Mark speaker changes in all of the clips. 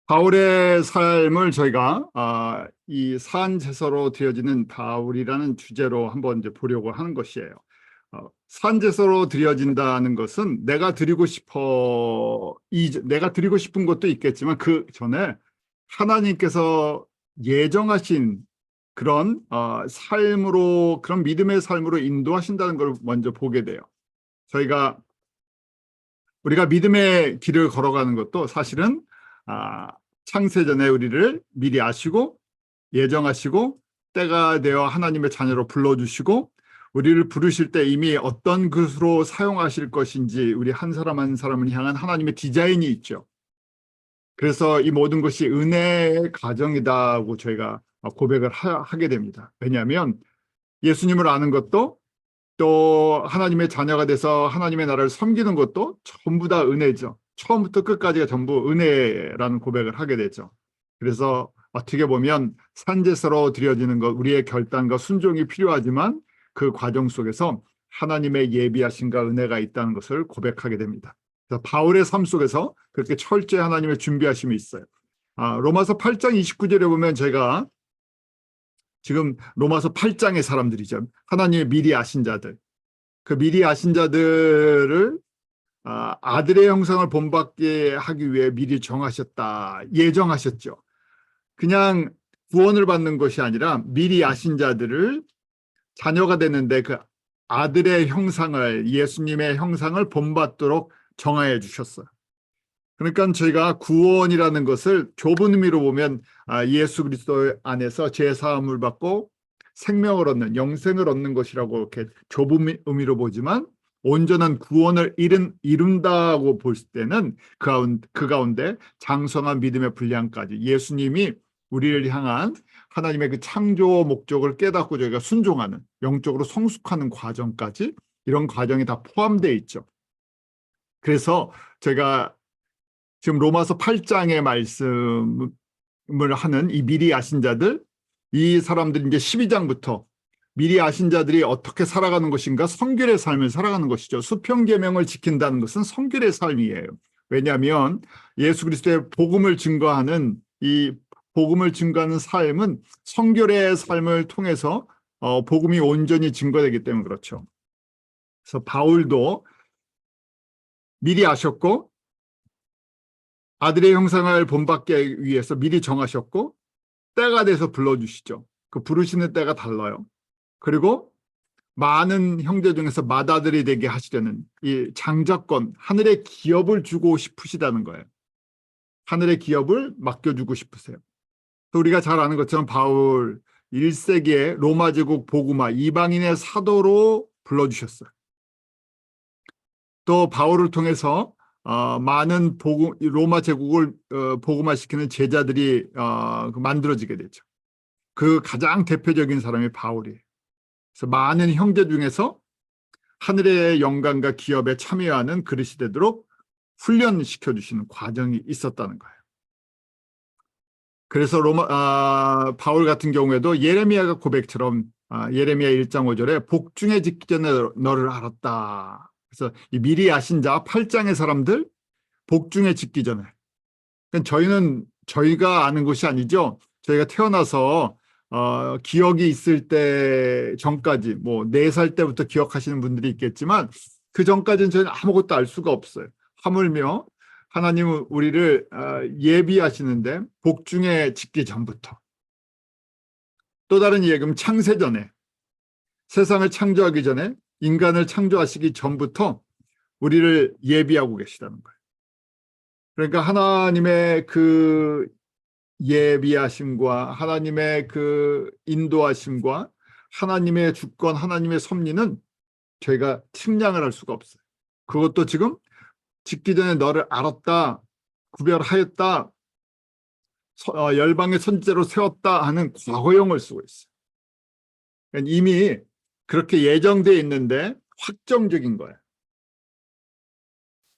Speaker 1: 바울의 삶을 저희가 이 산제사로 드려지는 바울이라는 주제로 한번 이제 보려고 하는 것이에요. 산제사로 드려진다는 것은 내가 드리고 싶은 것도 있겠지만 그 전에 하나님께서 예정하신 그런 삶으로, 그런 믿음의 삶으로 인도하신다는 걸 먼저 보게 돼요. 우리가 믿음의 길을 걸어가는 것도 사실은 창세전에 우리를 미리 아시고 예정하시고 때가 되어 하나님의 자녀로 불러주시고 우리를 부르실 때 이미 어떤 것으로 사용하실 것인지 우리 한 사람 한 사람을 향한 하나님의 디자인이 있죠. 그래서 이 모든 것이 은혜의 과정이다고 저희가 고백을 하게 됩니다. 왜냐하면 예수님을 아는 것도 또 하나님의 자녀가 돼서 하나님의 나라를 섬기는 것도 전부 다 은혜죠. 처음부터 끝까지가 전부 은혜라는 고백을 하게 되죠. 그래서 어떻게 보면 산제사로 드려지는 것, 우리의 결단과 순종이 필요하지만 그 과정 속에서 하나님의 예비하심과 은혜가 있다는 것을 고백하게 됩니다. 그래서 바울의 삶 속에서 그렇게 철저히 하나님의 준비하심이 있어요. 로마서 8장 29절에 보면 저희가 지금 로마서 8장의 사람들이죠. 하나님의 미리 아신 자들. 그 미리 아신 자들을 아들의 형상을 본받게 하기 위해 미리 정하셨다. 예정하셨죠. 그냥 구원을 받는 것이 아니라 미리 아신 자들을 자녀가 되는데 그 아들의 형상을, 예수님의 형상을 본받도록 정하여 주셨어요. 그러니까 저희가 구원이라는 것을 좁은 의미로 보면 예수 그리스도 안에서 죄사함을 받고 생명을 얻는, 영생을 얻는 것이라고 이렇게 좁은 의미로 보지만 온전한 구원을 이룬다고 볼 때는 그 가운데 장성한 믿음의 분량까지 예수님이 우리를 향한 하나님의 그 창조 목적을 깨닫고 저희가 순종하는, 영적으로 성숙하는 과정까지 이런 과정이 다 포함되어 있죠. 그래서 제가 지금 로마서 8장의 말씀을 하는 이 미리 아신 자들, 이 사람들이 이제 12장부터 미리 아신 자들이 어떻게 살아가는 것인가, 성결의 삶을 살아가는 것이죠. 수평계명을 지킨다는 것은 성결의 삶이에요. 왜냐하면 예수 그리스도의 복음을 증거하는 삶은 성결의 삶을 통해서 복음이 온전히 증거되기 때문에 그렇죠. 그래서 바울도 미리 아셨고 아들의 형상을 본받기 위해서 미리 정하셨고 때가 돼서 불러주시죠. 그 부르시는 때가 달라요. 그리고 많은 형제 중에서 맏아들이 되게 하시려는 이 장자권, 하늘의 기업을 주고 싶으시다는 거예요. 하늘의 기업을 맡겨주고 싶으세요. 우리가 잘 아는 것처럼 바울 1세기에 로마 제국 복음화 이방인의 사도로 불러주셨어요. 또 바울을 통해서 많은 로마 제국을 복음화시키는 제자들이 만들어지게 되죠. 그 가장 대표적인 사람이 바울이에요. 그래서 많은 형제 중에서 하늘의 영광과 기업에 참여하는 그릇이 되도록 훈련시켜 주시는 과정이 있었다는 거예요. 그래서 바울 같은 경우에도 예레미야가 고백처럼 예레미야 1장 5절에 복중에 짓기 전에 너를 알았다. 그래서 이 미리 아신 자 8장의 사람들 복중에 짓기 전에. 그러니까 저희가 아는 것이 아니죠. 저희가 태어나서 기억이 있을 때 전까지 뭐 4살 때부터 기억하시는 분들이 있겠지만 그 전까지는 저희는 아무것도 알 수가 없어요. 하물며 하나님은 우리를 예비하시는데 복중에 짓기 전부터, 또 다른 이야기는 창세전에, 세상을 창조하기 전에, 인간을 창조하시기 전부터 우리를 예비하고 계시다는 거예요. 그러니까 하나님의 그 예비하심과 하나님의 그 인도하심과 하나님의 주권, 하나님의 섭리는 저희가 측량을 할 수가 없어요. 그것도 지금 짓기 전에 너를 알았다, 구별하였다, 열방의 선지자로 세웠다 하는 과거형을 쓰고 있어요. 그러니까 이미 그렇게 예정되어 있는데 확정적인 거예요.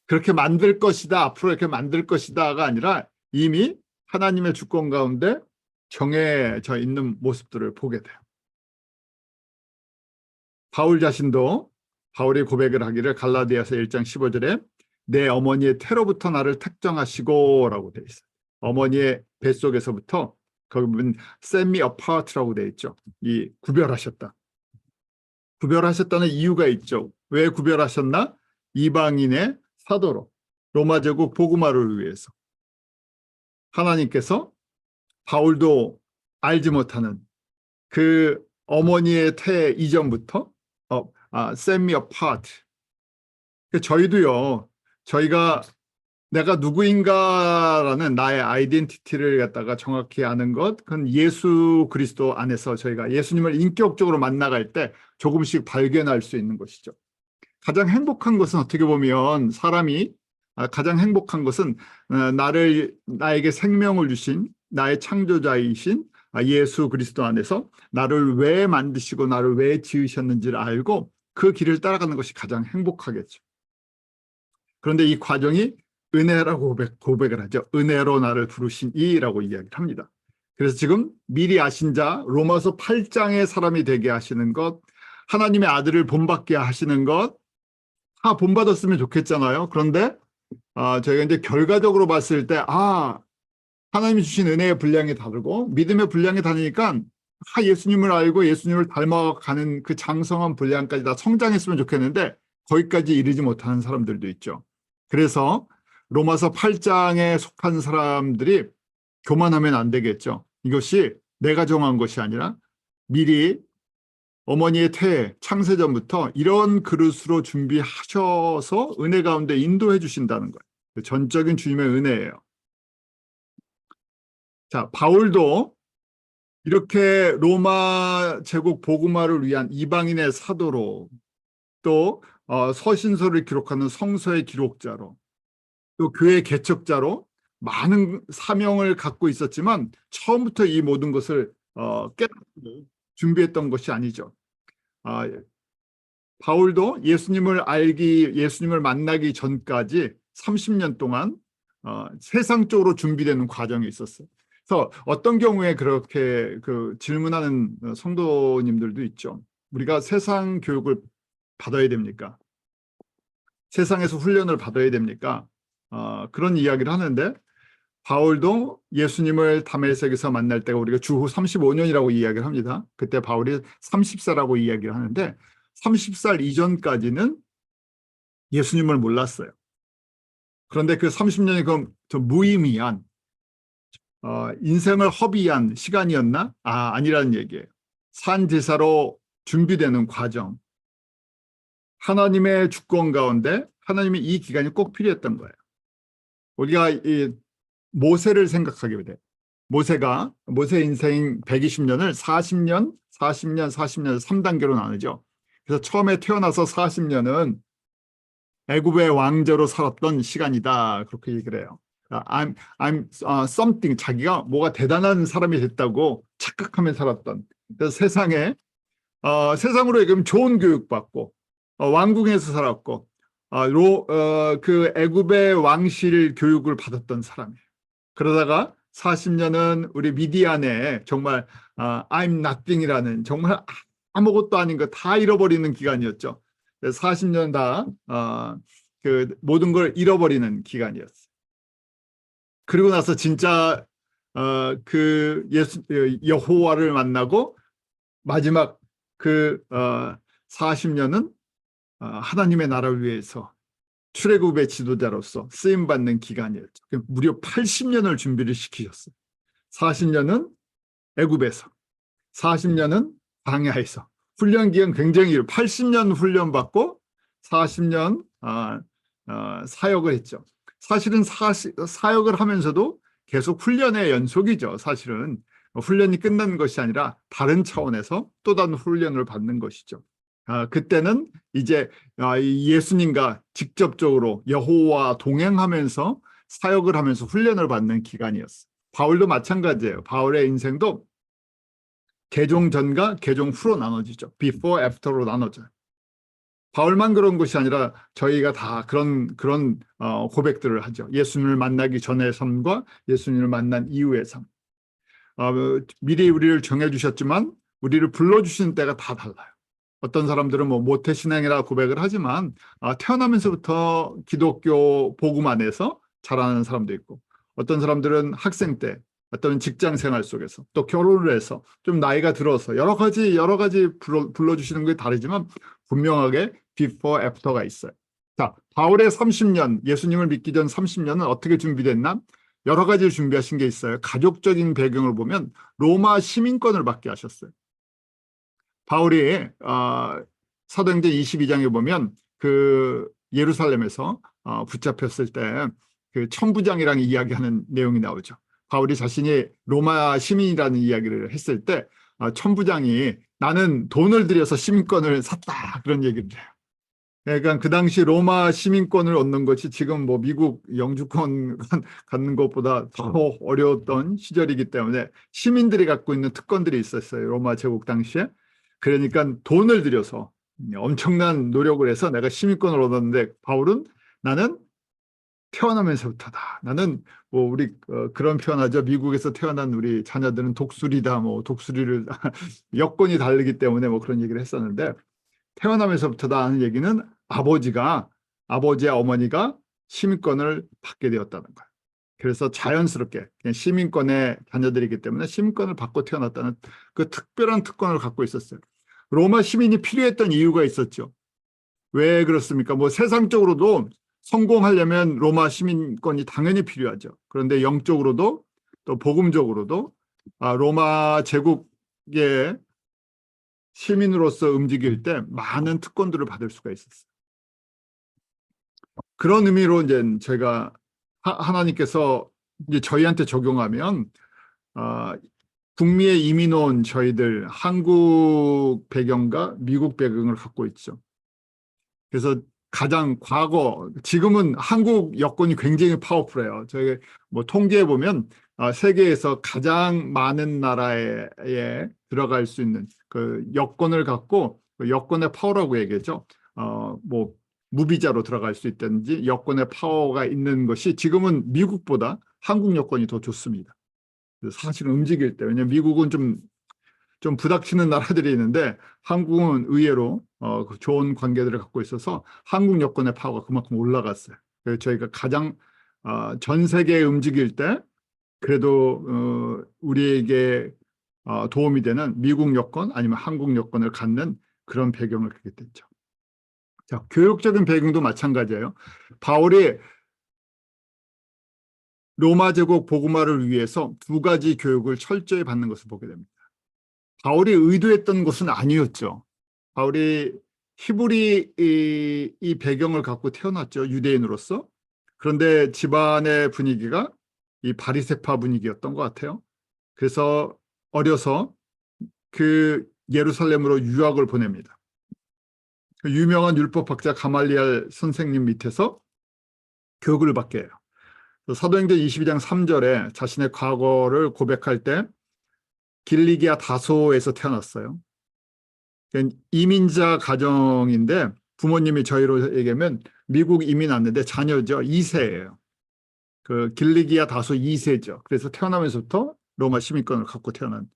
Speaker 1: 그렇게 만들 것이다, 앞으로 이렇게 만들 것이다가 아니라 이미 하나님의 주권 가운데 정해져 있는 모습들을 보게 돼요. 바울 자신도 바울이 고백을 하기를 갈라디아서 1장 15절에 내 어머니의 태로부터 나를 택정하시고 라고 되어 있어요. 어머니의 뱃속에서부터 거기 보면 set me apart라고 되어 있죠. 이 구별하셨다. 구별하셨다는 이유가 있죠. 왜 구별하셨나? 이방인의 사도로 로마 제국 복음화를 위해서 하나님께서 바울도 알지 못하는 그 어머니의 태 이전부터 set me apart. 저희도요. 저희가 내가 누구인가라는 나의 아이덴티티를 갖다가 정확히 아는 것, 그건 예수 그리스도 안에서 저희가 예수님을 인격적으로 만나갈 때 조금씩 발견할 수 있는 것이죠. 가장 행복한 것은 어떻게 보면 사람이 가장 행복한 것은 나에게 생명을 주신 나의 창조자이신 예수 그리스도 안에서 나를 왜 만드시고 나를 왜 지으셨는지를 알고 그 길을 따라가는 것이 가장 행복하겠죠. 그런데 이 과정이 은혜라고 고백을 하죠. 은혜로 나를 부르신 이라고 이야기를 합니다. 그래서 지금 미리 아신 자 로마서 8장의 사람이 되게 하시는 것, 하나님의 아들을 본받게 하시는 것, 다 본받았으면 좋겠잖아요. 그런데 저희가 이제 결과적으로 봤을 때 하나님이 주신 은혜의 분량이 다르고 믿음의 분량이 다르니까 예수님을 알고 예수님을 닮아가는 그 장성한 분량까지 다 성장했으면 좋겠는데 거기까지 이르지 못하는 사람들도 있죠. 그래서 로마서 8장에 속한 사람들이 교만하면 안 되겠죠. 이것이 내가 정한 것이 아니라 미리 어머니의 태에 창세전부터 이런 그릇으로 준비하셔서 은혜 가운데 인도해 주신다는 거예요. 전적인 주님의 은혜예요. 자, 바울도 이렇게 로마 제국 복음화를 위한 이방인의 사도로 또 서신서를 기록하는 성서의 기록자로 또 교회 개척자로 많은 사명을 갖고 있었지만 처음부터 이 모든 것을 깨닫고 준비했던 것이 아니죠. 바울도 예수님을 만나기 전까지 30년 동안 세상적으로 준비되는 과정이 있었어요. 그래서 어떤 경우에 그렇게 질문하는 성도님들도 있죠. 우리가 세상 교육을 받아야 됩니까? 세상에서 훈련을 받아야 됩니까? 그런 이야기를 하는데 바울도 예수님을 다메섹에서 만날 때가 우리가 주후 35년이라고 이야기를 합니다. 그때 바울이 30세라고 이야기를 하는데 30살 이전까지는 예수님을 몰랐어요. 그런데 그 30년이 그럼 좀 무의미한 인생을 허비한 시간이었나? 아니라는 얘기예요. 산제사로 준비되는 과정. 하나님의 주권 가운데 하나님이 이 기간이 꼭 필요했던 거예요. 우리가 이 모세를 생각하게 돼요. 모세 인생 120년을 40년, 3단계로 나누죠. 그래서 처음에 태어나서 40년은 애굽의 왕자로 살았던 시간이다. 그렇게 얘기를 해요. I'm something. 자기가 뭐가 대단한 사람이 됐다고 착각하며 살았던. 그래서 세상으로 얘기하면 좋은 교육받고 왕궁에서 살았고 그 애굽의 왕실 교육을 받았던 사람이에요. 그러다가 40년은 우리 미디안에 정말 I'm nothing이라는 정말 아무것도 아닌 거 다 잃어버리는 기간이었죠. 40년 다 그 모든 걸 잃어버리는 기간이었어요. 그리고 나서 진짜 그 여호와를 만나고 마지막 그 40년은 하나님의 나라를 위해서 출애굽의 지도자로서 쓰임받는 기간이었죠. 무려 80년을 준비를 시키셨어요. 40년은 애굽에서, 40년은 광야에서. 훈련 기간 굉장히 80년 훈련받고 40년 사역을 했죠. 사실은 사역을 하면서도 계속 훈련의 연속이죠. 사실은 훈련이 끝난 것이 아니라 다른 차원에서 또 다른 훈련을 받는 것이죠. 그때는 이제 예수님과 직접적으로 여호와와 동행하면서 사역을 하면서 훈련을 받는 기간이었어요. 바울도 마찬가지예요. 바울의 인생도 개종 전과 개종 후로 나눠지죠. before, after로 나눠져요. 바울만 그런 것이 아니라 저희가 다 그런 고백들을 하죠. 예수님을 만나기 전의 삶과 예수님을 만난 이후의 삶. 미리 우리를 정해주셨지만 우리를 불러주시는 때가 다 달라요. 어떤 사람들은 모태신앙이라 고백을 하지만 태어나면서부터 기독교 복음 안에서 자라는 사람도 있고 어떤 사람들은 학생 때, 어떤 직장 생활 속에서, 또 결혼을 해서 좀 나이가 들어서 여러 가지 불러주시는 게 다르지만 분명하게 before, after가 있어요. 자, 바울의 30년, 예수님을 믿기 전 30년은 어떻게 준비됐나? 여러 가지를 준비하신 게 있어요. 가족적인 배경을 보면 로마 시민권을 받게 하셨어요. 바울이 사도행전 22장에 보면 그 예루살렘에서 붙잡혔을 때 그 천부장이랑 이야기하는 내용이 나오죠. 바울이 자신이 로마 시민이라는 이야기를 했을 때 천부장이 나는 돈을 들여서 시민권을 샀다 그런 얘기를 해요. 그러니까 그 당시 로마 시민권을 얻는 것이 지금 뭐 미국 영주권 갖는 것보다 더 어려웠던 시절이기 때문에 시민들이 갖고 있는 특권들이 있었어요. 로마 제국 당시에. 그러니까 돈을 들여서 엄청난 노력을 해서 내가 시민권을 얻었는데 바울은 나는 태어나면서부터다. 나는 뭐 우리 그런 표현하죠. 미국에서 태어난 우리 자녀들은 독수리다. 뭐 독수리를 여건이 다르기 때문에 뭐 그런 얘기를 했었는데 태어나면서부터다 하는 얘기는 아버지의 어머니가 시민권을 받게 되었다는 거예요. 그래서 자연스럽게 그냥 시민권의 자녀들이기 때문에 시민권을 받고 태어났다는 그 특별한 특권을 갖고 있었어요. 로마 시민이 필요했던 이유가 있었죠. 왜 그렇습니까? 뭐 세상적으로도 성공하려면 로마 시민권이 당연히 필요하죠. 그런데 영적으로도 또 복음적으로도 로마 제국의 시민으로서 움직일 때 많은 특권들을 받을 수가 있었어요. 그런 의미로 이제 제가 하나님께서 이제 저희한테 적용하면 북미에 이민 온 저희들 한국 배경과 미국 배경을 갖고 있죠. 그래서 가장 지금은 한국 여권이 굉장히 파워풀해요. 저희 뭐 통계해 보면 세계에서 가장 많은 나라에 들어갈 수 있는 그 여권을 갖고 그 여권의 파워라고 얘기하죠. 뭐 무비자로 들어갈 수 있다든지 여권의 파워가 있는 것이 지금은 미국보다 한국 여권이 더 좋습니다. 사실은 움직일 때 왜냐하면 미국은 좀 부닥치는 나라들이 있는데 한국은 의외로 좋은 관계들을 갖고 있어서 한국 여권의 파워가 그만큼 올라갔어요. 그래서 저희가 가장 전 세계에 움직일 때 그래도 우리에게 도움이 되는 미국 여권 아니면 한국 여권을 갖는 그런 배경을 갖게 됐죠. 자, 교육적인 배경도 마찬가지예요. 바울이 로마 제국 복음화를 위해서 두 가지 교육을 철저히 받는 것을 보게 됩니다. 바울이 의도했던 것은 아니었죠. 바울이 히브리 이 배경을 갖고 태어났죠. 유대인으로서. 그런데 집안의 분위기가 이 바리새파 분위기였던 것 같아요. 그래서 어려서 그 예루살렘으로 유학을 보냅니다. 그 유명한 율법학자 가말리엘 선생님 밑에서 교육을 받게 해요. 사도행전 22장 3절에 자신의 과거를 고백할 때 길리기아 다소에서 태어났어요. 이민자 가정인데 부모님이 저희로 얘기하면 미국 이민 왔는데 자녀죠. 2세예요. 그 길리기아 다소 2세죠. 그래서 태어나면서부터 로마 시민권을 갖고 태어난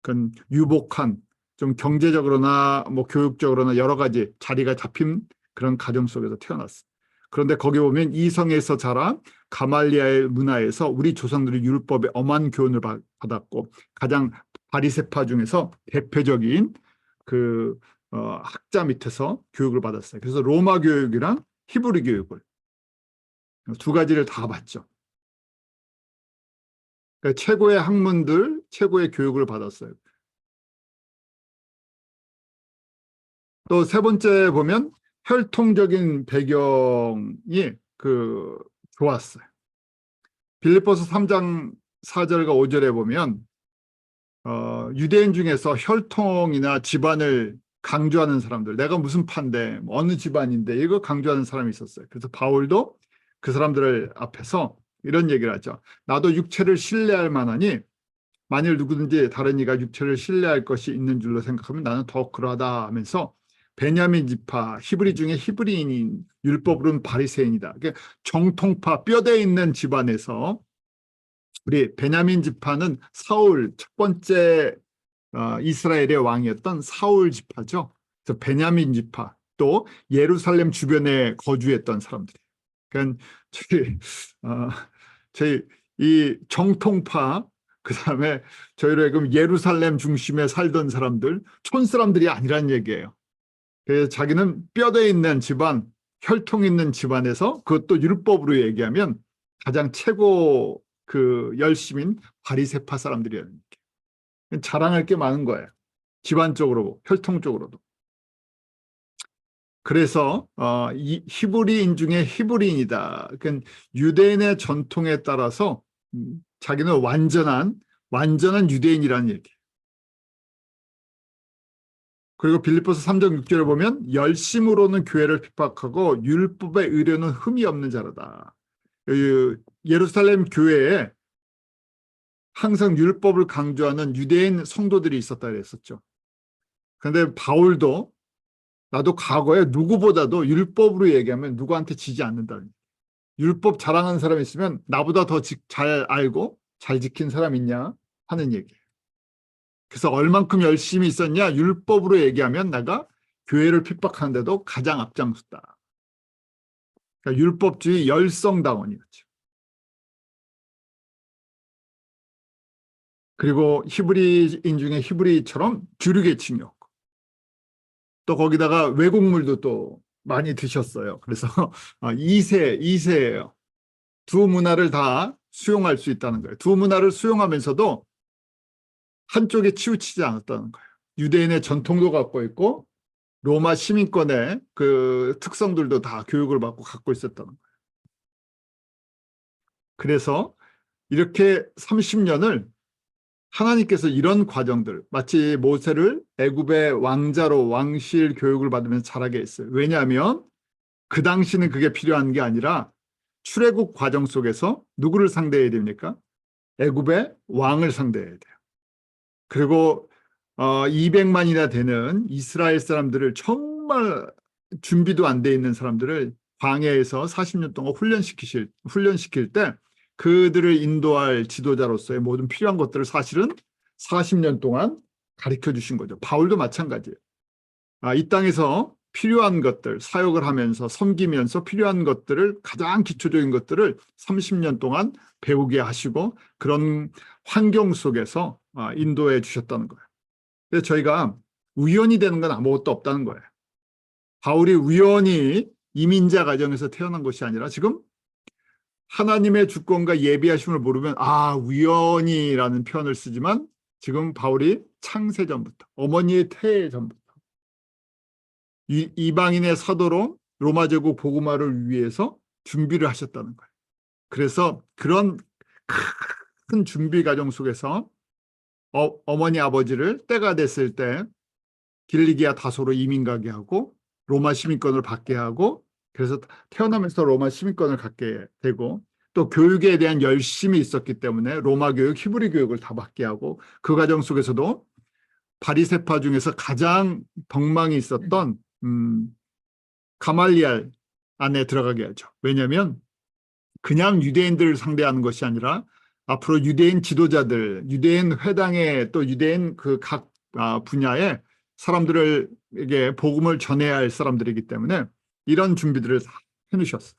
Speaker 1: 그런 유복한 좀 경제적으로나 뭐 교육적으로나 여러 가지 자리가 잡힌 그런 가정 속에서 태어났어요. 그런데 거기 보면 이성에서 자란 가말리아의 문화에서 우리 조상들이 율법의 엄한 교훈을 받았고 가장 바리새파 중에서 대표적인 그 학자 밑에서 교육을 받았어요. 그래서 로마 교육이랑 히브리 교육을 두 가지를 다 받죠. 그러니까 최고의 학문들, 최고의 교육을 받았어요. 또 세 번째 보면 혈통적인 배경이 좋았어요. 빌립보서 3장 4절과 5절에 보면 유대인 중에서 혈통이나 집안을 강조하는 사람들, 내가 무슨 파인데 어느 집안인데 이거 강조하는 사람이 있었어요. 그래서 바울도 그 사람들을 앞에서 이런 얘기를 하죠. 나도 육체를 신뢰할 만하니 만일 누구든지 다른 이가 육체를 신뢰할 것이 있는 줄로 생각하면 나는 더욱 그러하다 하면서 베냐민 지파, 히브리 중에 히브리인인 율법으로는 바리새인이다. 그러니까 정통파, 뼈대 있는 집안에서 우리 베냐민 지파는 사울 첫 번째 이스라엘의 왕이었던 사울 지파죠. 그래서 베냐민 지파 또 예루살렘 주변에 거주했던 사람들이에요. 그러니까 저희 이 정통파, 그다음에 저희로 그럼 예루살렘 중심에 살던 사람들, 촌 사람들이 아니란 얘기예요. 그래서 자기는 뼈대 있는 집안, 혈통 있는 집안에서, 그것도 율법으로 얘기하면 가장 최고 그 열심인 바리새파 사람들이라는 얘기예요. 자랑할 게 많은 거예요. 집안적으로, 혈통적으로도. 그래서 이 히브리인 중에 히브리인이다. 그러니까 유대인의 전통에 따라서 자기는 완전한 유대인이라는 얘기. 그리고 빌립보서 3장 6절에 보면 열심으로는 교회를 핍박하고 율법의 의료는 흠이 없는 자로다. 예루살렘 교회에 항상 율법을 강조하는 유대인 성도들이 있었다 그랬었죠. 그런데 바울도 나도 과거에 누구보다도 율법으로 얘기하면 누구한테 지지 않는다는, 율법 자랑하는 사람 있으면 나보다 더 잘 알고 잘 지킨 사람 있냐 하는 얘기예요. 그래서 얼만큼 열심히 있었냐, 율법으로 얘기하면 내가 교회를 핍박하는데도 가장 앞장섰다. 그러니까 율법주의 열성당원이었죠. 그리고 히브리인 중에 히브리처럼 주류계층이었고, 또 거기다가 외국물도 또 많이 드셨어요. 그래서 2세예요. 두 문화를 다 수용할 수 있다는 거예요. 두 문화를 수용하면서도 한쪽에 치우치지 않았다는 거예요. 유대인의 전통도 갖고 있고 로마 시민권의 그 특성들도 다 교육을 받고 갖고 있었다는 거예요. 그래서 이렇게 30년을 하나님께서 이런 과정들, 마치 모세를 애굽의 왕자로 왕실 교육을 받으면서 자라게 했어요. 왜냐하면 그 당시는 그게 필요한 게 아니라 출애굽 과정 속에서 누구를 상대해야 됩니까? 애굽의 왕을 상대해야 돼요. 그리고 200만이나 되는 이스라엘 사람들을, 정말 준비도 안 돼 있는 사람들을 광야에서 40년 동안 훈련시킬 때 그들을 인도할 지도자로서의 모든 필요한 것들을 사실은 40년 동안 가르쳐 주신 거죠. 바울도 마찬가지예요. 이 땅에서 필요한 것들, 사역을 하면서 섬기면서 필요한 것들을, 가장 기초적인 것들을 30년 동안 배우게 하시고 그런 환경 속에서 인도해 주셨다는 거예요. 그래서 저희가 우연히 되는 건 아무것도 없다는 거예요. 바울이 우연히 이민자 가정에서 태어난 것이 아니라 지금 하나님의 주권과 예비하심을 모르면 우연이라는 표현을 쓰지만, 지금 바울이 창세전부터, 어머니의 태의 전부터 이방인의 사도로 로마 제국 복음화를 위해서 준비를 하셨다는 거예요. 그래서 그런 큰 준비 과정 속에서 어머니 아버지를 때가 됐을 때 길리기아 다소로 이민 가게 하고 로마 시민권을 받게 하고, 그래서 태어나면서 로마 시민권을 갖게 되고, 또 교육에 대한 열심이 있었기 때문에 로마 교육, 히브리 교육을 다 받게 하고, 그 과정 속에서도 바리새파 중에서 가장 덕망이 있었던 가말리알 안에 들어가게 하죠. 왜냐하면 그냥 유대인들을 상대하는 것이 아니라 앞으로 유대인 지도자들, 유대인 회당에, 또 유대인 그 각 분야의 사람들에게 복음을 전해야 할 사람들이기 때문에 이런 준비들을 다 해놓으셨어요.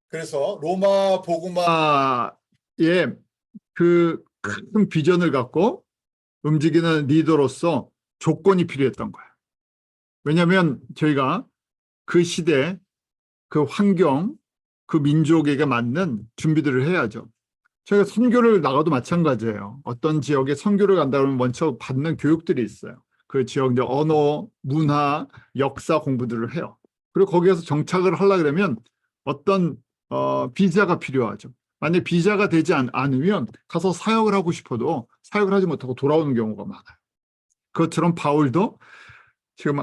Speaker 1: 그래서 로마 복음화의 그 큰 비전을 갖고 움직이는 리더로서 조건이 필요했던 거예요. 왜냐하면 저희가 그 시대, 그 환경, 그 민족에게 맞는 준비들을 해야죠. 저희가 선교를 나가도 마찬가지예요. 어떤 지역에 선교를 간다 그러면 먼저 받는 교육들이 있어요. 그 지역 언어, 문화, 역사 공부들을 해요. 그리고 거기에서 정착을 하려고 그러면 어떤 비자가 필요하죠. 만약 비자가 되지 않으면 가서 사역을 하고 싶어도 사역을 하지 못하고 돌아오는 경우가 많아요. 그것처럼 바울도 지금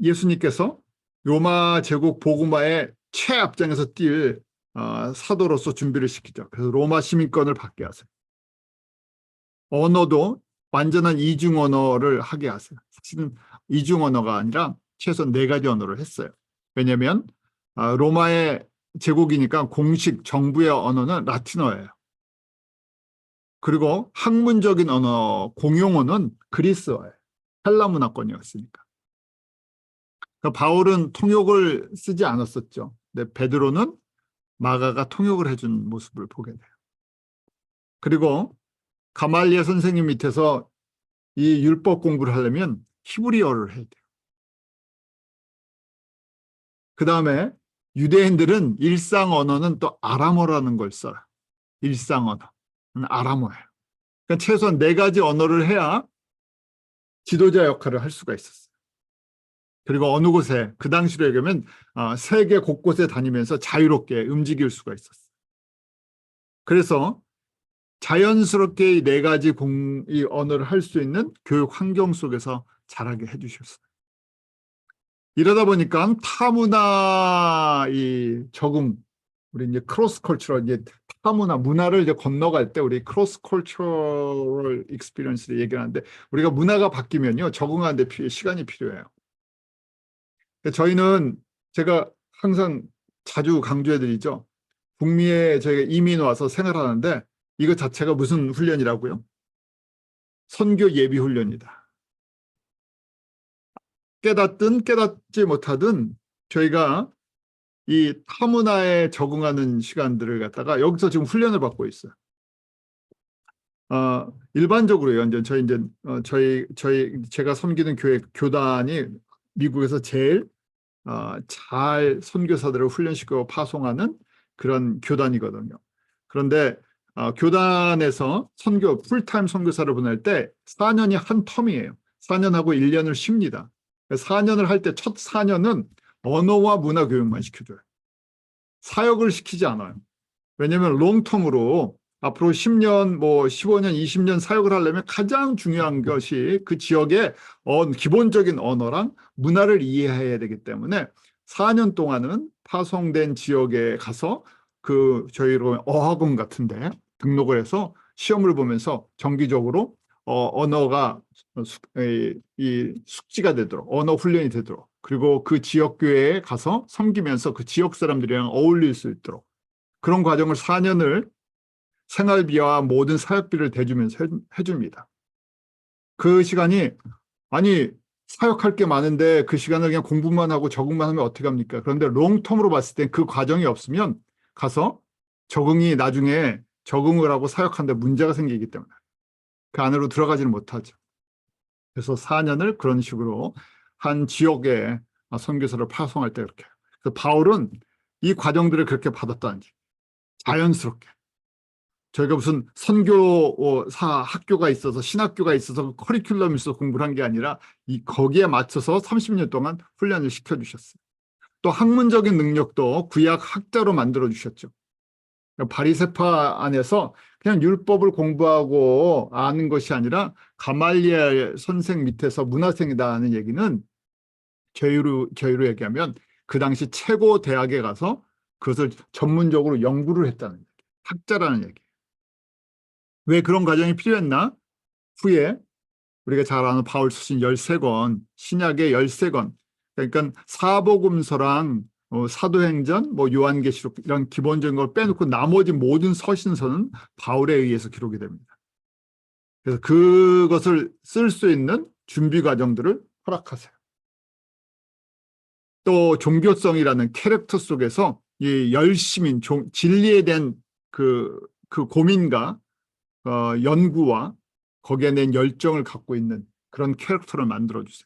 Speaker 1: 예수님께서 로마 제국 복음화의 최앞장에서 뛸 사도로서 준비를 시키죠. 그래서 로마 시민권을 받게 하세요. 언어도 완전한 이중 언어를 하게 하세요. 사실은 이중 언어가 아니라 최소 4가지 언어를 했어요. 왜냐하면 로마의 제국이니까 공식 정부의 언어는 라틴어예요. 그리고 학문적인 언어, 공용어는 그리스어예요. 헬라 문화권이었으니까. 그러니까 바울은 통역을 쓰지 않았었죠. 근데 베드로는 마가가 통역을 해준 모습을 보게 돼요. 그리고 가말리엘 선생님 밑에서 이 율법 공부를 하려면 히브리어를 해야 돼요. 그 다음에 유대인들은 일상 언어는 또 아람어라는 걸 써요. 일상 언어는 아람어예요. 그러니까 최소한 4가지 언어를 해야 지도자 역할을 할 수가 있었어요. 그리고 어느 곳에 그 당시로 얘기하면 세계 곳곳에 다니면서 자유롭게 움직일 수가 있었어요. 그래서 자연스럽게 이 4가지 이 언어를 할 수 있는 교육 환경 속에서 자라게 해주셨어요. 이러다 보니까 타문화 이 적응, 우리 이제 크로스 컬처럴, 이제 타문화 문화를 이제 건너갈 때 우리 크로스 컬처럴 익스피리언스를 얘기하는데, 우리가 문화가 바뀌면요 적응하는데 시간이 필요해요. 저희는, 제가 항상 자주 강조해드리죠. 북미에 저희가 이민 와서 생활하는데 이거 자체가 무슨 훈련이라고요? 선교 예비 훈련이다. 깨닫든 깨닫지 못하든 저희가 이 타문화에 적응하는 시간들을 갖다가 여기서 지금 훈련을 받고 있어요. 일반적으로요. 이제 제가 섬기는 교단이 미국에서 제일 잘 선교사들을 훈련시키고 파송하는 그런 교단이거든요. 그런데 교단에서 풀타임 선교사를 보낼 때 4년이 한 텀이에요. 4년하고 1년을 쉽니다. 4년을 할 때 첫 4년은 언어와 문화 교육만 시켜줘요. 사역을 시키지 않아요. 왜냐하면 롱텀으로 앞으로 10년, 15년, 20년 사역을 하려면 가장 중요한 것이 그 지역의 기본적인 언어랑 문화를 이해해야 되기 때문에 4년 동안은 파송된 지역에 가서 저희로 어학원 같은데 등록을 해서 시험을 보면서 정기적으로 언어가 이 숙지가 되도록, 언어 훈련이 되도록, 그리고 그 지역 교회에 가서 섬기면서 그 지역 사람들이랑 어울릴 수 있도록 그런 과정을 4년을 생활비와 모든 사역비를 대주면서 해줍니다. 그 시간이, 아니 사역할 게 많은데 그 시간을 그냥 공부만 하고 적응만 하면 어떻게 합니까? 그런데 롱텀으로 봤을 때 그 과정이 없으면 가서 나중에 적응을 하고 사역하는데 문제가 생기기 때문에 그 안으로 들어가지는 못하죠. 그래서 4년을 그런 식으로 한 지역에 선교사를 파송할 때 그렇게. 그래서 바울은 이 과정들을 그렇게 받았다는지 자연스럽게. 저희가 무슨 선교사 학교가 있어서 신학교가 있어서 커리큘럼이 있어서 공부를 한 게 아니라 거기에 맞춰서 30년 동안 훈련을 시켜주셨어요. 또 학문적인 능력도 구약 학자로 만들어주셨죠. 바리새파 안에서 그냥 율법을 공부하고 아는 것이 아니라 가말리엘 선생 밑에서 문화생이다는 얘기는 저희로 얘기하면 그 당시 최고 대학에 가서 그것을 전문적으로 연구를 했다는 얘기, 학자라는 얘기. 왜 그런 과정이 필요했나? 후에 우리가 잘 아는 바울书신 13권, 신약의 13권, 그러니까 사복음서랑 사도행전, 요한계시록 이런 기본적인 걸 빼놓고 나머지 모든 서신서는 바울에 의해서 기록이 됩니다. 그래서 그것을 쓸 수 있는 준비 과정들을 허락하세요. 또 종교성이라는 캐릭터 속에서 이 열심인 진리에 대한 그 고민과 연구와 거기에 대한 열정을 갖고 있는 그런 캐릭터를 만들어주세요.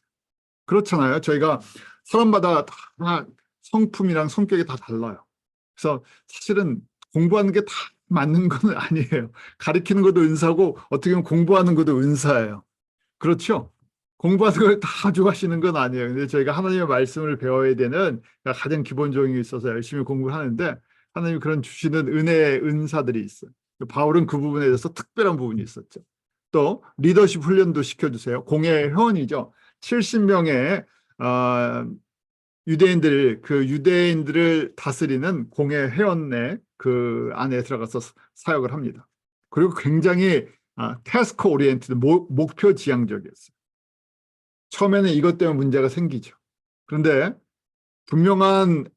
Speaker 1: 그렇잖아요. 저희가 사람마다 다 성품이랑 성격이 다 달라요. 그래서 사실은 공부하는 게 다 맞는 건 아니에요. 가르치는 것도 은사고 어떻게 보면 공부하는 것도 은사예요. 그렇죠? 공부하는 걸 다 좋아하시는 건 아니에요. 근데 저희가 하나님의 말씀을 배워야 되는 가장 기본적인 게 있어서 열심히 공부를 하는데 하나님이 그런 주시는 은혜의 은사들이 있어요. 바울은 그 부분에 대해서 특별한 부분이 있었죠. 또 리더십 훈련도 시켜주세요. 공예 회원이죠. 70명의 유대인들을 다스리는 공예 회원의 그 안에 들어가서 사역을 합니다. 그리고 굉장히 태스크 오리엔티드, 목표 지향적이었어요. 처음에는 이것 때문에 문제가 생기죠. 그런데 분명한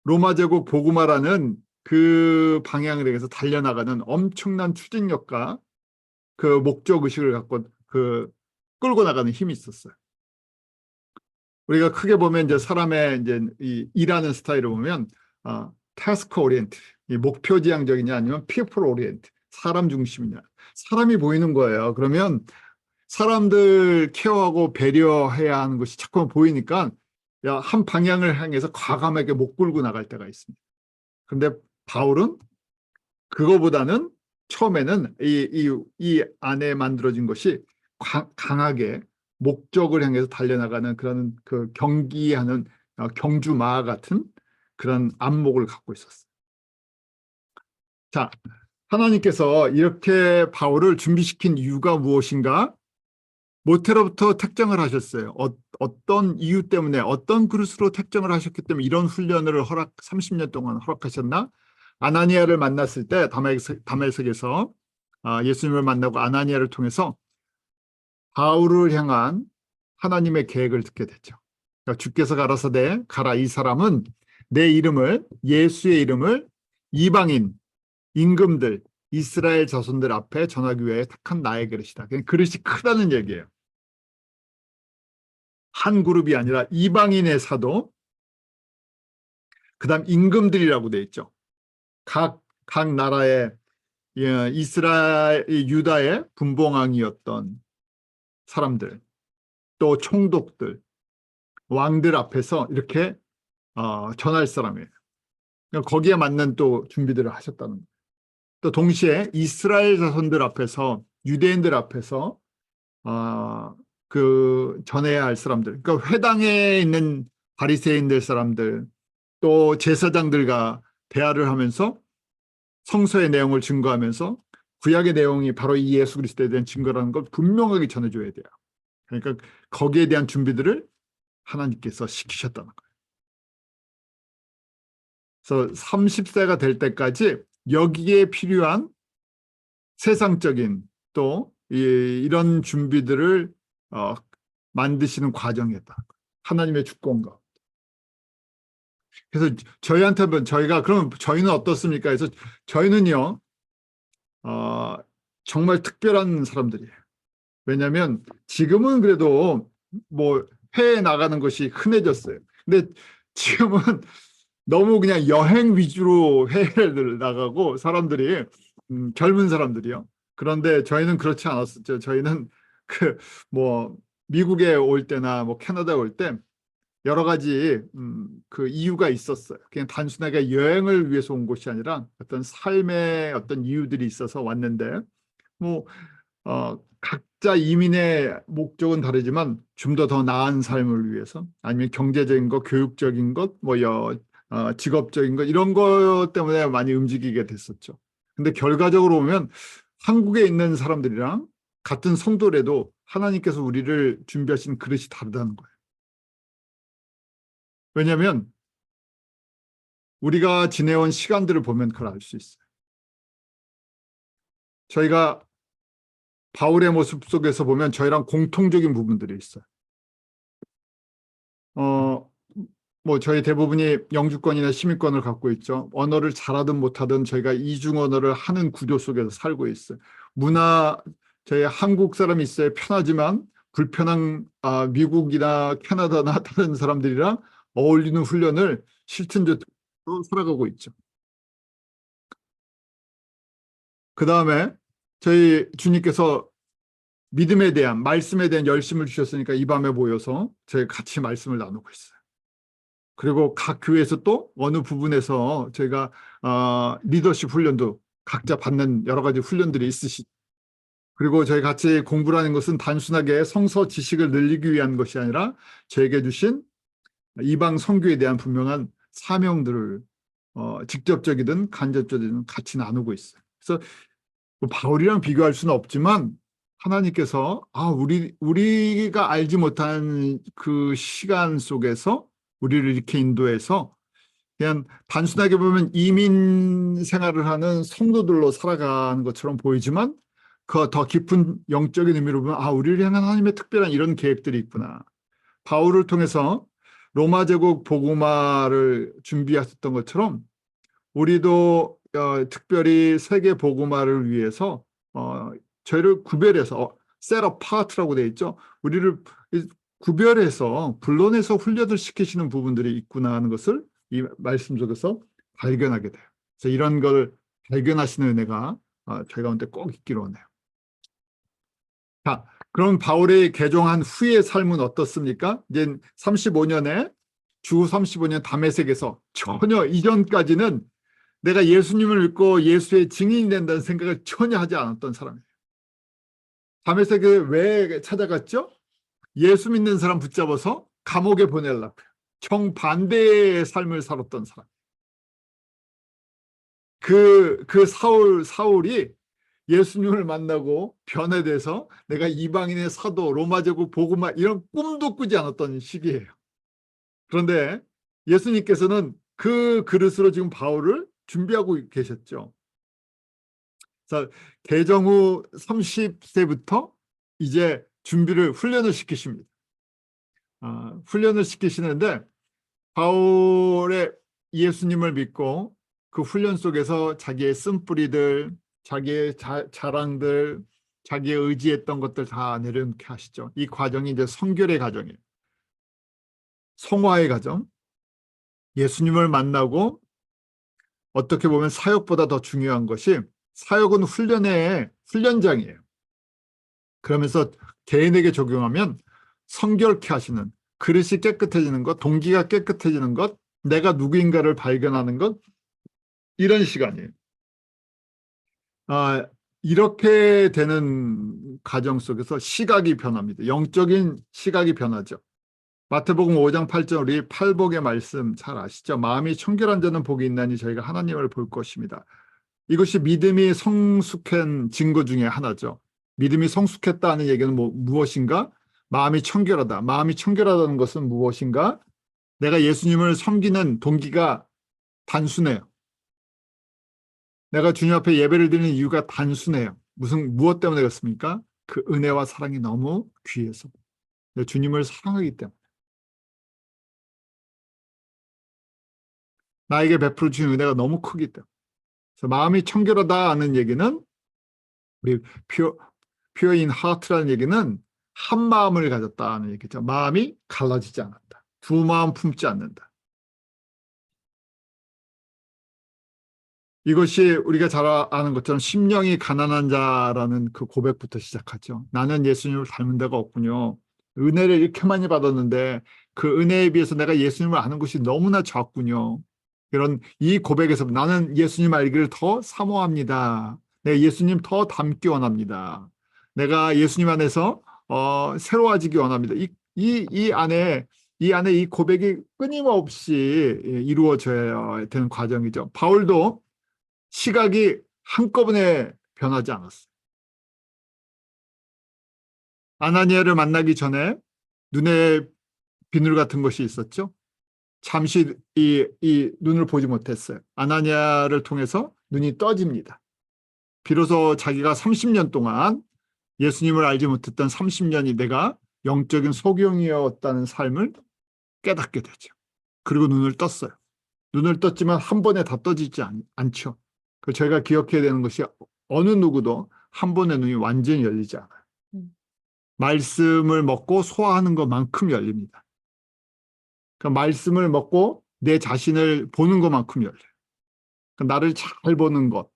Speaker 1: 로마 제국 복음화라는 그 방향을 향해서 달려나가는 엄청난 추진력과 그 목적 의식을 갖고 끌고 나가는 힘이 있었어요. 우리가 크게 보면 이제 사람의 이제 일하는 스타일을 보면 태스크 오리엔트, 이 목표 지향적이냐 아니면 피플 오리엔트, 사람 중심이냐. 사람이 보이는 거예요. 그러면 사람들 케어하고 배려해야 하는 것이 자꾸 보이니까 한 방향을 향해서 과감하게 못 끌고 나갈 때가 있습니다. 그런데 바울은 그거보다는 처음에는 이 안에 만들어진 것이 강하게 목적을 향해서 달려나가는 그런 그 경기하는 경주마와 같은 그런 안목을 갖고 있었어요. 자, 하나님께서 이렇게 바울을 준비시킨 이유가 무엇인가? 모태로부터 택정을 하셨어요. 어떤 이유 때문에 어떤 그릇으로 택정을 하셨기 때문에 이런 훈련을 30년 동안 허락하셨나? 아나니아를 만났을 때 다메섹에서 예수님을 만나고 아나니아를 통해서 바울을 향한 하나님의 계획을 듣게 됐죠. 그러니까 주께서 가라사대 가라, 이 사람은 내 이름을, 예수의 이름을 이방인, 임금들, 이스라엘 자손들 앞에 전하기 위해 택한 나의 그릇이다. 그릇이 크다는 얘기예요. 한 그룹이 아니라 이방인의 사도, 그 다음 임금들이라고 돼 있죠. 각 나라의 이스라엘, 유다의 분봉왕이었던 사람들, 또 총독들, 왕들 앞에서 이렇게 전할 사람이에요. 그러니까 거기에 맞는 또 준비들을 하셨다는 거예요. 또 동시에 이스라엘 자손들 앞에서, 유대인들 앞에서 그 전해야 할 사람들, 그러니까 회당에 있는 바리새인들 사람들, 또 제사장들과 대화를 하면서 성서의 내용을 증거하면서 구약의 내용이 바로 이 예수 그리스도에 대한 증거라는 걸 분명하게 전해줘야 돼요. 그러니까 거기에 대한 준비들을 하나님께서 시키셨다는 거예요. 그래서 30세가 될 때까지 여기에 필요한 세상적인 또 이런 준비들을 만드시는 과정이었다. 하나님의 주권과. 그래서 저희한테는 그럼 저희는 어떻습니까? 그래서 저희는요, 정말 특별한 사람들이에요. 왜냐하면 지금은 그래도 뭐 해외에 나가는 것이 흔해졌어요. 근데 지금은 너무 그냥 여행 위주로 해외를 나가고 사람들이 젊은 사람들이요. 그런데 저희는 그렇지 않았었죠. 저희는 그 뭐 미국에 올 때나 뭐 캐나다에 올 때 여러 가지 그 이유가 있었어요. 그냥 단순하게 여행을 위해서 온 것이 아니라 어떤 삶의 어떤 이유들이 있어서 왔는데 뭐 각자 이민의 목적은 다르지만 좀 더 나은 삶을 위해서 아니면 경제적인 것, 교육적인 것, 뭐 직업적인 것 이런 것 때문에 많이 움직이게 됐었죠. 근데 결과적으로 보면 한국에 있는 사람들이랑 같은 성도라도 하나님께서 우리를 준비하신 그릇이 다르다는 거예요. 왜냐하면 우리가 지내온 시간들을 보면 그걸 알 수 있어요. 저희가 바울의 모습 속에서 보면 저희랑 공통적인 부분들이 있어요. 뭐 저희 대부분이 영주권이나 시민권을 갖고 있죠. 언어를 잘하든 못하든 저희가 이중 언어를 하는 구조 속에서 살고 있어요. 저희 한국 사람이 있어야 편하지만 불편한 미국이나 캐나다나 다른 사람들이랑 어울리는 훈련을 실천적으로 살아가고 있죠. 그 다음에 저희 주님께서 믿음에 대한, 말씀에 대한 열심을 주셨으니까 이 밤에 모여서 저희 같이 말씀을 나누고 있어요. 그리고 각 교회에서 또 어느 부분에서 저희가 리더십 훈련도 각자 받는 여러 가지 훈련들이 있으시. 그리고 저희 같이 공부라는 것은 단순하게 성서 지식을 늘리기 위한 것이 아니라 저에게 주신 이방 선교에 대한 분명한 사명들을 직접적이든 간접적이든 같이 나누고 있어요. 그래서 뭐 바울이랑 비교할 수는 없지만 하나님께서 우리가 알지 못한 그 시간 속에서 우리를 이렇게 인도해서 그냥 단순하게 보면 이민 생활을 하는 성도들로 살아가는 것처럼 보이지만 그 더 깊은 영적인 의미로 보면 우리를 향한 하나님의 특별한 이런 계획들이 있구나. 바울을 통해서 로마 제국 복음화를 준비하셨던 것처럼 우리도 특별히 세계 복음화를 위해서 저희를 구별해서 set apart라고 되어 있죠. 우리를 구별해서 불러내서 훈련을 시키시는 부분들이 있구나 하는 것을 이 말씀 속에서 발견하게 돼요. 그래서 이런 걸 발견하시는 은혜가 저희 가운데 꼭 있기로 하네요. 자, 그럼 바울의 개종한 후의 삶은 어떻습니까? 이제 35년에 주 35년 다메섹에서 전혀 이전까지는 내가 예수님을 믿고 예수의 증인이 된다는 생각을 전혀 하지 않았던 사람이에요. 다메섹에 왜 찾아갔죠? 예수 믿는 사람 붙잡아서 감옥에 보내려고요. 정반대의 삶을 살았던 사람. 그 사울이 예수님을 만나고 변해돼서 내가 이방인의 사도, 로마 제국 복음화 이런 꿈도 꾸지 않았던 시기예요. 그런데 예수님께서는 그 그릇으로 지금 바울을 준비하고 계셨죠. 자, 개정 후 30세부터 이제 훈련을 시키십니다. 훈련을 시키시는데 바울의 예수님을 믿고 그 훈련 속에서 자기의 쓴뿌리들, 자기의 자랑들, 자기의 의지했던 것들 다 내려놓게 하시죠. 이 과정이 이제 성결의 과정이에요. 성화의 과정. 예수님을 만나고 어떻게 보면 사역보다 더 중요한 것이 사역은 훈련장이에요. 그러면서 개인에게 적용하면 성결케 하시는, 그릇이 깨끗해지는 것, 동기가 깨끗해지는 것, 내가 누구인가를 발견하는 것, 이런 시간이에요. 이렇게 되는 과정 속에서 시각이 변합니다. 영적인 시각이 변하죠. 마태복음 5장 8절 우리 팔복의 말씀 잘 아시죠? 마음이 청결한 자는 복이 있나니 저희가 하나님을 볼 것입니다. 이것이 믿음이 성숙한 증거 중에 하나죠. 믿음이 성숙했다는 얘기는 무엇인가? 마음이 청결하다. 마음이 청결하다는 것은 무엇인가? 내가 예수님을 섬기는 동기가 단순해요. 내가 주님 앞에 예배를 드리는 이유가 단순해요. 무엇 때문에 그렇습니까? 그 은혜와 사랑이 너무 귀해서. 주님을 사랑하기 때문에. 나에게 베풀어 주신 은혜가 너무 크기 때문에. 그래서 마음이 청결하다는 얘기는 우리 pure in heart라는 얘기는 한 마음을 가졌다는 얘기죠. 마음이 갈라지지 않았다. 두 마음 품지 않는다. 이것이 우리가 잘 아는 것처럼 심령이 가난한 자라는 그 고백부터 시작하죠. 나는 예수님을 닮은 데가 없군요. 은혜를 이렇게 많이 받았는데 그 은혜에 비해서 내가 예수님을 아는 것이 너무나 적군요. 이런 이 고백에서 나는 예수님 알기를 더 사모합니다. 내가 예수님 더 닮기 원합니다. 내가 예수님 안에서 새로워지기 원합니다. 이 안에 이 고백이 끊임없이 이루어져야 되는 과정이죠. 바울도 시각이 한꺼번에 변하지 않았어요. 아나니아를 만나기 전에 눈에 비늘 같은 것이 있었죠. 잠시 이 눈을 보지 못했어요. 아나니아를 통해서 눈이 떠집니다. 비로소 자기가 30년 동안 예수님을 알지 못했던 30년이 내가 영적인 소경이었다는 삶을 깨닫게 되죠. 그리고 눈을 떴어요. 눈을 떴지만 한 번에 다 떠지지 않죠. 저희가 기억해야 되는 것이 어느 누구도 한 번에 눈이 완전히 열리지 않아요. 말씀을 먹고 소화하는 것만큼 열립니다. 말씀을 먹고 내 자신을 보는 것만큼 열려요. 나를 잘 보는 것,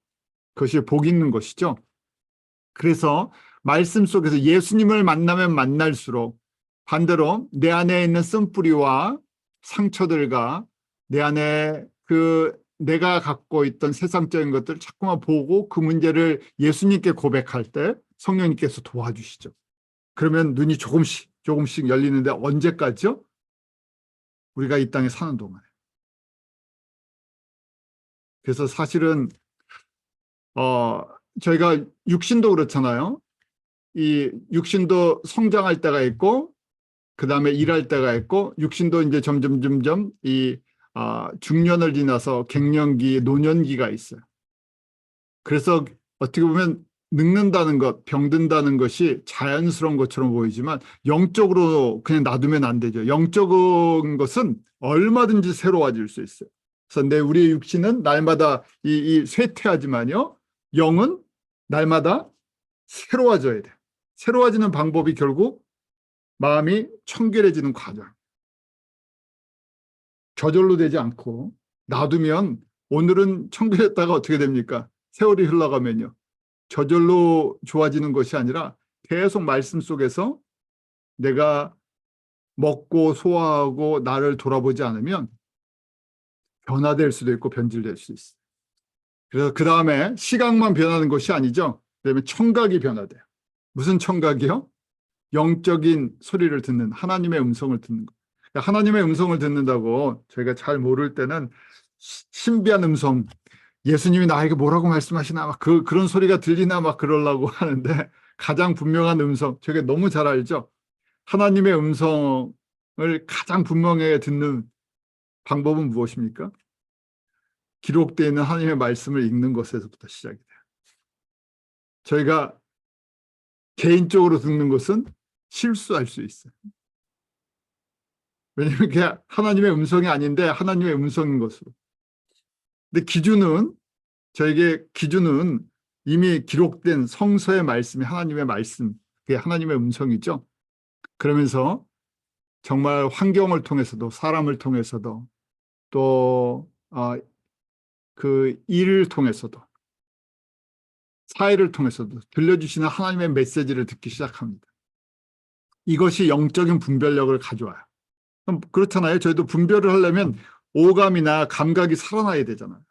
Speaker 1: 그것이 복 있는 것이죠. 그래서 말씀 속에서 예수님을 만나면 만날수록 반대로 내 안에 있는 쓴뿌리와 상처들과 내 안에 내가 갖고 있던 세상적인 것들을 자꾸만 보고 그 문제를 예수님께 고백할 때 성령님께서 도와주시죠. 그러면 눈이 조금씩 열리는데 언제까지요? 우리가 이 땅에 사는 동안에. 그래서 사실은 저희가 육신도 그렇잖아요. 이 육신도 성장할 때가 있고 그 다음에 일할 때가 있고 육신도 이제 점점 이 중년을 지나서 갱년기, 노년기가 있어요. 그래서 어떻게 보면 늙는다는 것, 병든다는 것이 자연스러운 것처럼 보이지만 영적으로 그냥 놔두면 안 되죠. 영적인 것은 얼마든지 새로워질 수 있어요. 그래서 우리의 육신은 날마다 이 쇠퇴하지만요. 영은 날마다 새로워져야 돼요. 새로워지는 방법이 결국 마음이 청결해지는 과정. 저절로 되지 않고 놔두면 오늘은 청결했다가 어떻게 됩니까? 세월이 흘러가면요. 저절로 좋아지는 것이 아니라 계속 말씀 속에서 내가 먹고 소화하고 나를 돌아보지 않으면 변화될 수도 있고 변질될 수 있어요. 그래서 그 다음에 시각만 변하는 것이 아니죠. 그다음에 청각이 변화돼요. 무슨 청각이요? 영적인 소리를 듣는, 하나님의 음성을 듣는 거. 그러니까 하나님의 음성을 듣는다고 저희가 잘 모를 때는 신비한 음성, 예수님이 나에게 뭐라고 말씀하시나 막 그런 소리가 들리나 막 그러려고 하는데, 가장 분명한 음성, 저게 너무 잘 알죠. 하나님의 음성을 가장 분명하게 듣는 방법은 무엇입니까? 기록되어 있는 하나님의 말씀을 읽는 것에서부터 시작이 돼요. 저희가 개인적으로 듣는 것은 실수할 수 있어요. 왜냐하면 그게 하나님의 음성이 아닌데 하나님의 음성인 것으로. 근데 저에게 기준은 이미 기록된 성서의 말씀이 하나님의 말씀, 그게 하나님의 음성이죠. 그러면서 정말 환경을 통해서도, 사람을 통해서도, 또 그 일을 통해서도, 사회를 통해서도 들려주시는 하나님의 메시지를 듣기 시작합니다. 이것이 영적인 분별력을 가져와요. 그렇잖아요. 저희도 분별을 하려면 오감이나 감각이 살아나야 되잖아요.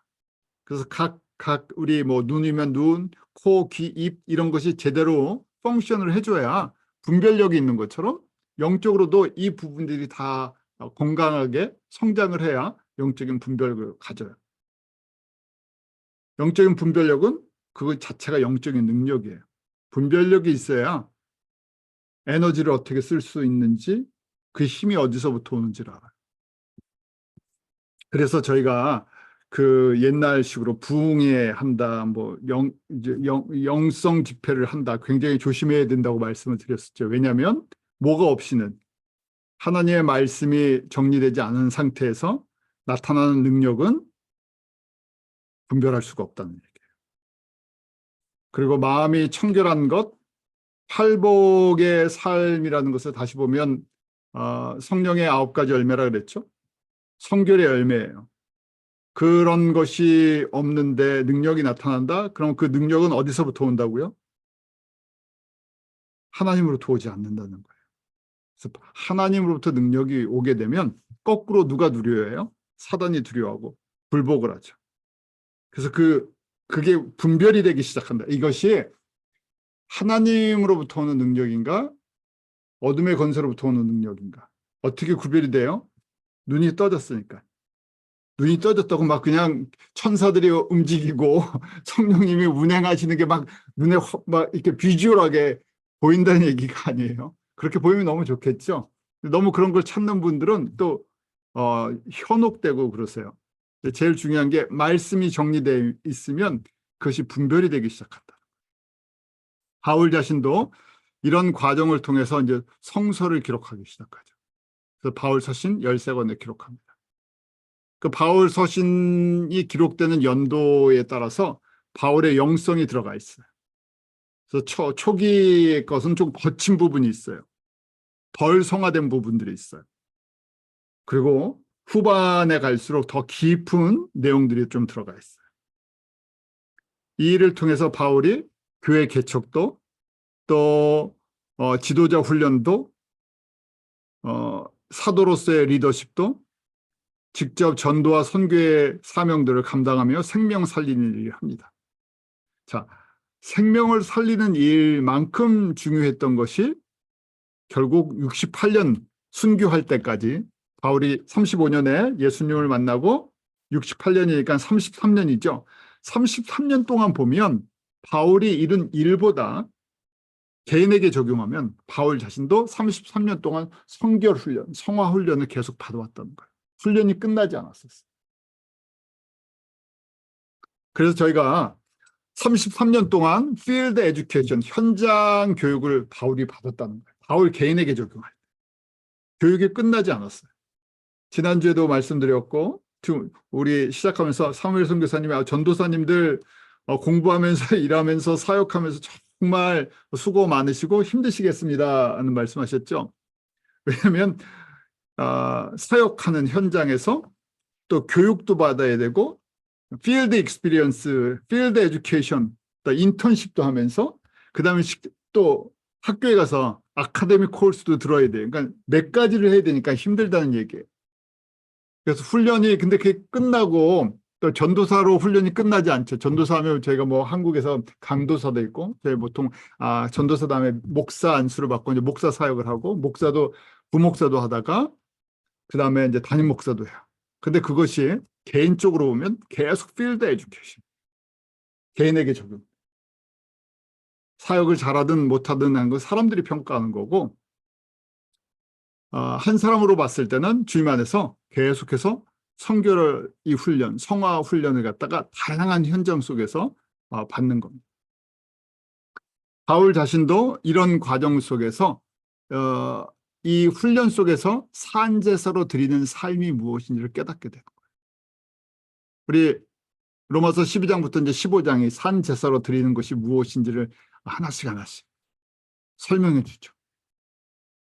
Speaker 1: 그래서 각 우리 뭐 눈이면 눈, 코, 귀, 입 이런 것이 제대로 펑션을 해줘야 분별력이 있는 것처럼 영적으로도 이 부분들이 다 건강하게 성장을 해야 영적인 분별력을 가져요. 영적인 분별력은 그것 자체가 영적인 능력이에요. 분별력이 있어야 에너지를 어떻게 쓸 수 있는지, 그 힘이 어디서부터 오는지를 알아요. 그래서 저희가 그 옛날식으로 부흥회 한다, 뭐 영성 집회를 한다, 굉장히 조심해야 된다고 말씀을 드렸었죠. 왜냐하면 뭐가 없이는, 하나님의 말씀이 정리되지 않은 상태에서 나타나는 능력은 분별할 수가 없다는 얘기예요. 그리고 마음이 청결한 것, 팔복의 삶이라는 것을 다시 보면 성령의 9가지 열매라 그랬죠. 성결의 열매예요. 그런 것이 없는데 능력이 나타난다? 그럼 그 능력은 어디서부터 온다고요? 하나님으로부터 오지 않는다는 거예요. 그래서 하나님으로부터 능력이 오게 되면 거꾸로 누가 두려워해요? 사단이 두려워하고 불복을 하죠. 그래서 그게 분별이 되기 시작한다. 이것이 하나님으로부터 오는 능력인가? 어둠의 권세로부터 오는 능력인가? 어떻게 구별이 돼요? 눈이 떠졌으니까. 눈이 떠졌다고 막 그냥 천사들이 움직이고 성령님이 운행하시는 게 막 눈에 막 이렇게 비주얼하게 보인다는 얘기가 아니에요. 그렇게 보이면 너무 좋겠죠. 너무 그런 걸 찾는 분들은 또 현혹되고 그러세요. 제일 중요한 게 말씀이 정리되어 있으면 그것이 분별이 되기 시작한다. 바울 자신도 이런 과정을 통해서 이제 성서를 기록하기 시작하죠. 그래서 바울 서신 13권을 기록합니다. 그 바울 서신이 기록되는 연도에 따라서 바울의 영성이 들어가 있어요. 그래서 초기의 것은 좀 거친 부분이 있어요. 덜 성화된 부분들이 있어요. 그리고 후반에 갈수록 더 깊은 내용들이 좀 들어가 있어요. 이 일을 통해서 바울이 교회 개척도, 또 지도자 훈련도, 사도로서의 리더십도, 직접 전도와 선교의 사명들을 감당하며 생명 살리는 일을 합니다. 자, 생명을 살리는 일만큼 중요했던 것이 결국 68년 순교할 때까지, 바울이 35년에 예수님을 만나고 68년이니까 33년이죠. 33년 동안 보면 바울이 이룬 일보다 개인에게 적용하면 바울 자신도 33년 동안 성결 훈련, 성화 훈련을 계속 받아왔다는 거예요. 훈련이 끝나지 않았었어요. 그래서 저희가 33년 동안 필드 에듀케이션, 현장 교육을 바울이 받았다는 거예요. 바울 개인에게 적용할 때. 교육이 끝나지 않았어요. 지난주에도 말씀드렸고, 우리 시작하면서 사무엘 선교사님이 전도사님들 공부하면서 일하면서 사역하면서 정말 수고 많으시고 힘드시겠습니다 하는 말씀하셨죠. 왜냐하면 사역하는 현장에서 또 교육도 받아야 되고 필드 익스피리언스, 필드 에듀케이션, 또 인턴십도 하면서 그다음에 또 학교에 가서 아카데미 코र्스도 들어야 돼요. 그러니까 몇 가지를 해야 되니까 힘들다는 얘기예요. 그래서 훈련이 근데 그게 끝나고 또 전도사로 훈련이 끝나지 않죠. 전도사 하면 저희가 뭐 한국에서 강도사도 있고 저희 보통 전도사 다음에 목사 안수를 받고 이제 목사 사역을 하고 목사도 부목사도 하다가 그다음에 이제 담임 목사도 해요. 근데 그것이 개인적으로 보면 계속 필드 에듀케이션. 개인에게 적용. 사역을 잘하든 못하든 하는 건 사람들이 평가하는 거고 한 사람으로 봤을 때는 주님 안에서 계속해서 선교를 이 훈련, 성화 훈련을 갖다가 다양한 현장 속에서 받는 겁니다. 바울 자신도 이런 과정 속에서 이 훈련 속에서 산제사로 드리는 삶이 무엇인지를 깨닫게 되는 거예요. 우리 로마서 12장부터 이제 15장이 산제사로 드리는 것이 무엇인지를 하나씩 설명해 주죠.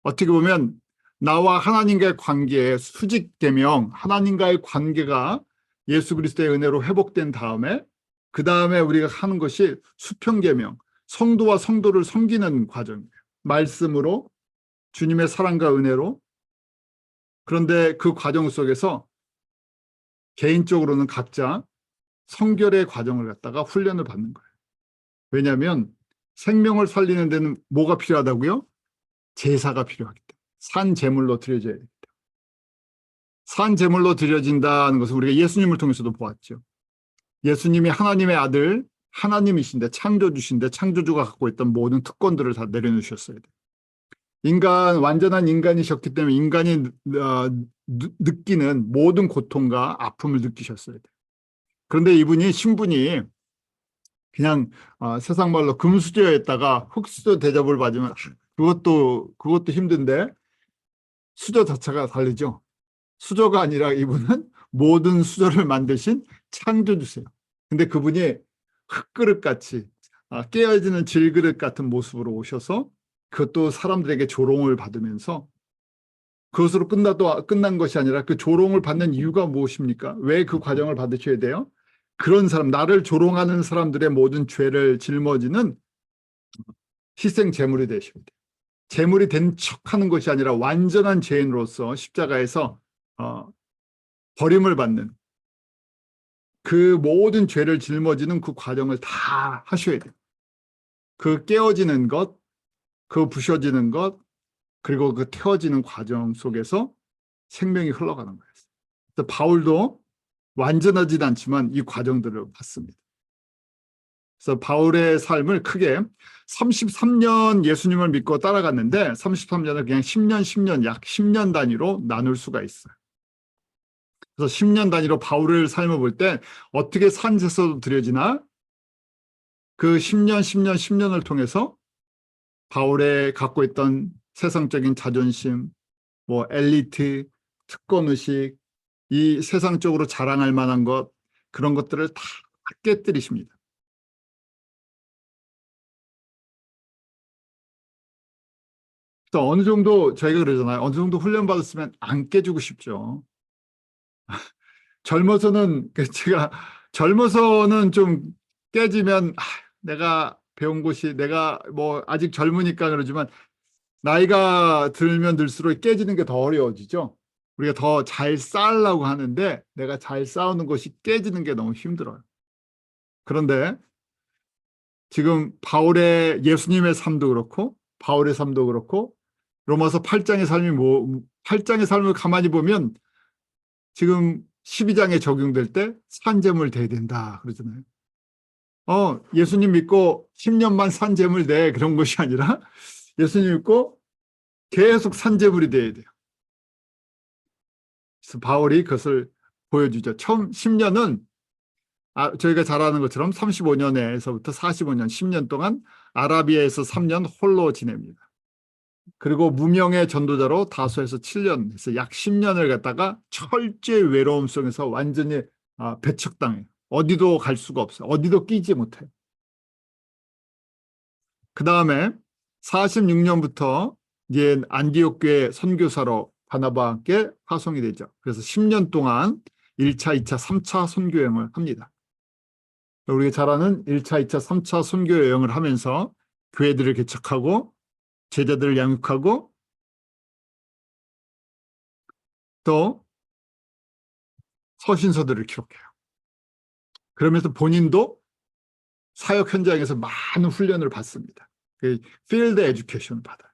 Speaker 1: 어떻게 보면 나와 하나님과의 관계에 수직되면 하나님과의 관계가 예수 그리스도의 은혜로 회복된 다음에 그 다음에 우리가 하는 것이 수평계명, 성도와 성도를 섬기는 과정이에요. 말씀으로 주님의 사랑과 은혜로. 그런데 그 과정 속에서 개인적으로는 각자 성결의 과정을 갖다가 훈련을 받는 거예요. 왜냐하면 생명을 살리는 데는 뭐가 필요하다고요? 제사가 필요하기 때문에. 산 제물로 드려져야 됩니다. 산 제물로 드려진다는 것은 우리가 예수님을 통해서도 보았죠. 예수님이 하나님의 아들, 하나님이신데 창조주신데 창조주가 갖고 있던 모든 특권들을 다 내려놓으셨어야 돼요. 완전한 인간이셨기 때문에 인간이 느끼는 모든 고통과 아픔을 느끼셨어야 돼요. 그런데 이분이 신분이 그냥 세상 말로 금수저였다가 흙수저 대접을 받으면 그것도 힘든데 수저 자체가 다르죠. 수저가 아니라 이분은 모든 수저를 만드신 창조주세요. 근데 그분이 흙그릇같이 깨어지는 질그릇 같은 모습으로 오셔서 그것도 사람들에게 조롱을 받으면서 그것으로 끝난 것이 아니라 그 조롱을 받는 이유가 무엇입니까? 왜 그 과정을 받으셔야 돼요? 그런 사람, 나를 조롱하는 사람들의 모든 죄를 짊어지는 희생 제물이 되셔야 돼요. 제물이 된 척하는 것이 아니라 완전한 죄인으로서 십자가에서 버림을 받는 그 모든 죄를 짊어지는 그 과정을 다 하셔야 돼요. 그 깨어지는 것, 그 부셔지는 것, 그리고 그 태워지는 과정 속에서 생명이 흘러가는 거예요. 그래서 바울도 완전하진 않지만 이 과정들을 봤습니다. 그래서 바울의 삶을 크게 33년 예수님을 믿고 따라갔는데 33년을 그냥 10년, 약 10년 단위로 나눌 수가 있어요. 그래서 10년 단위로 바울의 삶을 볼 때 어떻게 산제사도 드려지나 그 10년을 통해서 바울의 갖고 있던 세상적인 자존심, 뭐 엘리트, 특권의식, 이 세상적으로 자랑할 만한 것, 그런 것들을 다 깨뜨리십니다. 또 어느 정도 저희가 그러잖아요. 어느 정도 훈련 받았으면 안 깨주고 싶죠. 젊어서는 좀 깨지면 내가 배운 곳이 내가 뭐 아직 젊으니까 그러지만 나이가 들면 들수록 깨지는 게 더 어려워지죠. 우리가 더 잘 쌓으려고 하는데 내가 잘 쌓는 것이 깨지는 게 너무 힘들어요. 그런데 지금 바울의 예수님의 삶도 그렇고 바울의 삶도 그렇고 로마서 8장의 삶이 8장의 삶을 가만히 보면 지금 12장에 적용될 때 산제물 대야 된다 그러잖아요. 예수님 믿고 10년만 산제물 내 그런 것이 아니라 예수님 믿고 계속 산제물이 돼야 돼요. 그래서 바울이 그것을 보여주죠. 처음 10년은 저희가 잘 아는 것처럼 35년에서부터 45년, 10년 동안 아라비아에서 3년 홀로 지냅니다. 그리고 무명의 전도자로 다소에서 7년, 그래서 약 10년을 갖다가 철저히 외로움 속에서 완전히 배척당해요. 어디도 갈 수가 없어요. 어디도 끼지 못해요. 그 다음에 46년부터 이제 안디옥 교회 선교사로 바나바와 함께 파송이 되죠. 그래서 10년 동안 1차, 2차, 3차 선교 여행을 합니다. 우리가 잘 아는 1차, 2차, 3차 선교 여행을 하면서 교회들을 개척하고 제자들을 양육하고 또 서신서들을 기록해요. 그러면서 본인도 사역 현장에서 많은 훈련을 받습니다. 필드 에듀케이션을 받아요.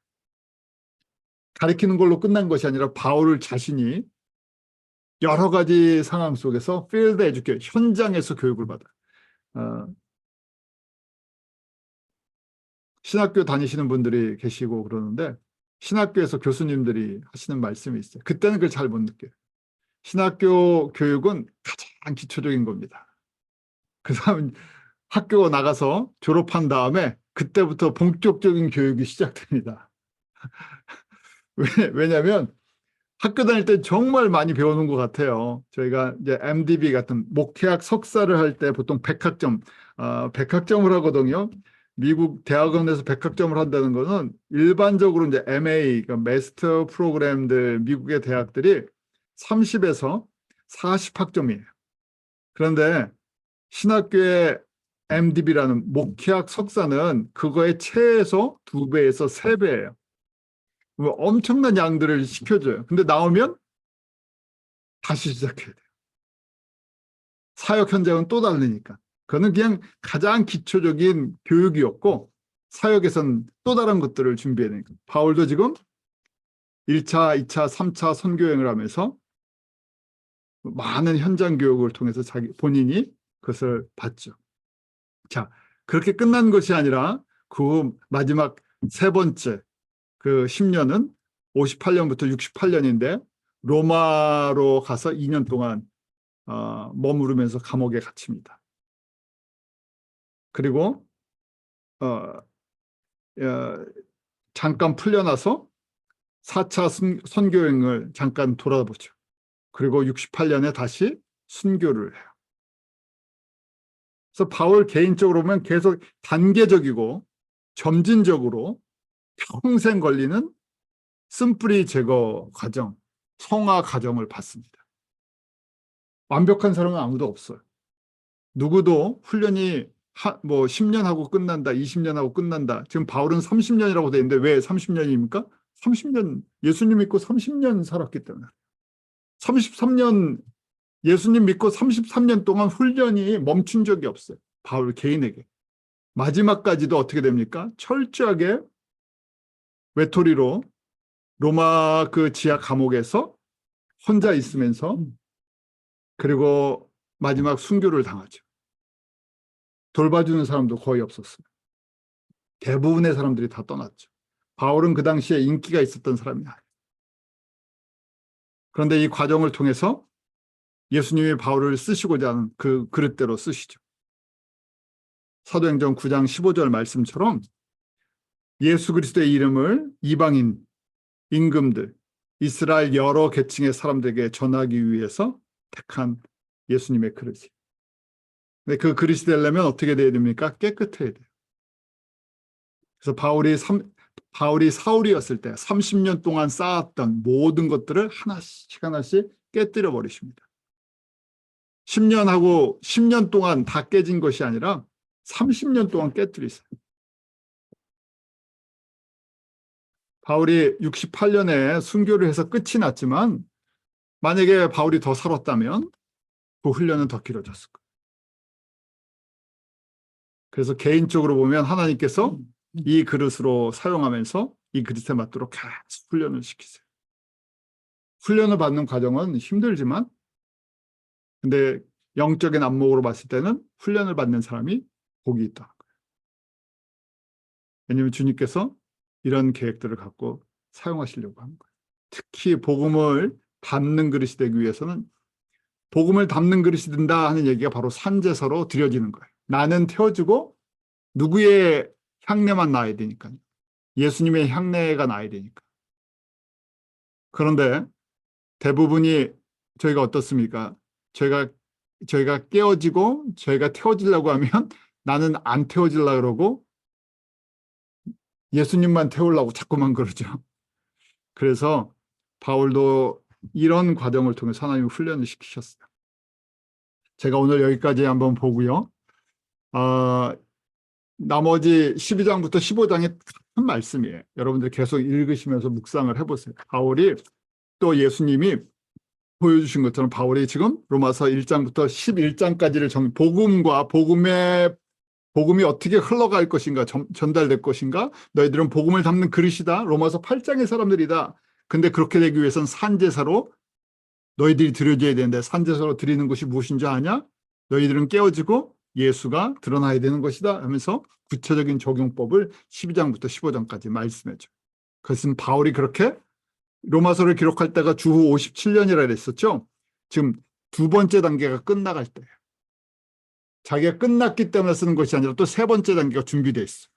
Speaker 1: 가르치는 걸로 끝난 것이 아니라 바울 자신이 여러 가지 상황 속에서 필드 에듀케이션, 현장에서 교육을 받아요. 신학교 다니시는 분들이 계시고 그러는데 신학교에서 교수님들이 하시는 말씀이 있어요. 그때는 그걸 잘 못 느껴요. 신학교 교육은 가장 기초적인 겁니다. 그 다음 학교 나가서 졸업한 다음에 그때부터 본격적인 교육이 시작됩니다. 왜냐하면 학교 다닐 때 정말 많이 배우는 것 같아요. 저희가 이제 MDB 같은 목회학 석사를 할 때 보통 100학점, 100학점을 하거든요. 미국 대학원에서 100학점을 한다는 거는 일반적으로 이제 MA, 그러니까 마스터 프로그램들 미국의 대학들이 30에서 40학점이에요. 그런데 신학교의 MDB라는 목회학 석사는 그거의 최소 2배에서 3배예요. 엄청난 양들을 시켜줘요. 근데 나오면 다시 시작해야 돼요. 사역 현장은 또 다르니까. 그거는 그냥 가장 기초적인 교육이었고 사역에선 또 다른 것들을 준비해야 되니까. 바울도 지금 1차, 2차, 3차 선교여행을 하면서 많은 현장 교육을 통해서 본인이 그것을 봤죠. 자, 그렇게 끝난 것이 아니라 그 마지막 세 번째 그 10년은 58년부터 68년인데 로마로 가서 2년 동안 머무르면서 감옥에 갇힙니다. 그리고 잠깐 풀려나서 4차 선교여행을 잠깐 돌아보죠. 그리고 68년에 다시 순교를 해요. 그래서 바울 개인적으로 보면 계속 단계적이고 점진적으로 평생 걸리는 쓴뿌리 제거 과정, 성화 과정을 받습니다. 완벽한 사람은 아무도 없어요. 누구도 훈련이 뭐 10년 하고 끝난다, 20년 하고 끝난다. 지금 바울은 30년이라고 되어 있는데 왜 30년입니까? 30년, 예수님 믿고 30년 살았기 때문에. 33년, 예수님 믿고 33년 동안 훈련이 멈춘 적이 없어요. 바울 개인에게. 마지막까지도 어떻게 됩니까? 철저하게 외톨이로 로마 그 지하 감옥에서 혼자 있으면서 그리고 마지막 순교를 당하죠. 돌봐주는 사람도 거의 없었어요. 대부분의 사람들이 다 떠났죠. 바울은 그 당시에 인기가 있었던 사람이 아니에요. 그런데 이 과정을 통해서 예수님이 바울을 쓰시고자 하는 그 그릇대로 쓰시죠. 사도행전 9장 15절 말씀처럼 예수 그리스도의 이름을 이방인, 임금들, 이스라엘 여러 계층의 사람들에게 전하기 위해서 택한 예수님의 그릇이. 근데 그 그릇이 되려면 어떻게 돼야 됩니까? 깨끗해야 돼요. 그래서 바울이 사울이었을 때 30년 동안 쌓았던 모든 것들을 하나씩 하나씩 깨뜨려 버리십니다. 10년 동안 다 깨진 것이 아니라 30년 동안 깨뜨리세요. 바울이 68년에 순교를 해서 끝이 났지만 만약에 바울이 더 살았다면 그 훈련은 더 길어졌을 거예요. 그래서 개인적으로 보면 하나님께서 이 그릇으로 사용하면서 이 그릇에 맞도록 계속 훈련을 시키세요. 훈련을 받는 과정은 힘들지만 근데 영적인 안목으로 봤을 때는 훈련을 받는 사람이 복이 있다는 거예요. 왜냐하면 주님께서 이런 계획들을 갖고 사용하시려고 하는 거예요. 특히 복음을 담는 그릇이 되기 위해서는 복음을 담는 그릇이 된다 하는 얘기가 바로 산제서로 드려지는 거예요. 나는 태워지고 누구의 향내만 나야 되니까요. 예수님의 향내가 나야 되니까. 그런데 대부분이 저희가 어떻습니까? 저희가 깨어지고 저희가 태워지려고 하면 나는 안 태워지려고 그러고 예수님만 태우려고 자꾸만 그러죠. 그래서 바울도 이런 과정을 통해서 하나님이 훈련을 시키셨어요. 제가 오늘 여기까지 한번 보고요. 나머지 12장부터 15장이 같은 말씀이에요. 여러분들 계속 읽으시면서 묵상을 해보세요. 바울이 또 예수님이 보여주신 것처럼 바울이 지금 로마서 1장부터 11장까지를 복음과 복음이 어떻게 흘러갈 것인가, 전달될 것인가, 너희들은 복음을 담는 그릇이다. 로마서 8장의 사람들이다. 근데 그렇게 되기 위해서는 산제사로 너희들이 드려져야 되는데 산제사로 드리는 것이 무엇인지 아냐? 너희들은 깨어지고 예수가 드러나야 되는 것이다 하면서 구체적인 적용법을 12장부터 15장까지 말씀해줘요. 그것은 바울이 그렇게 로마서를 기록할 때가 주후 57년이라 그랬었죠. 지금 두 번째 단계가 끝나갈 때예요. 자기가 끝났기 때문에 쓰는 것이 아니라 또 세 번째 단계가 준비되어 있어요.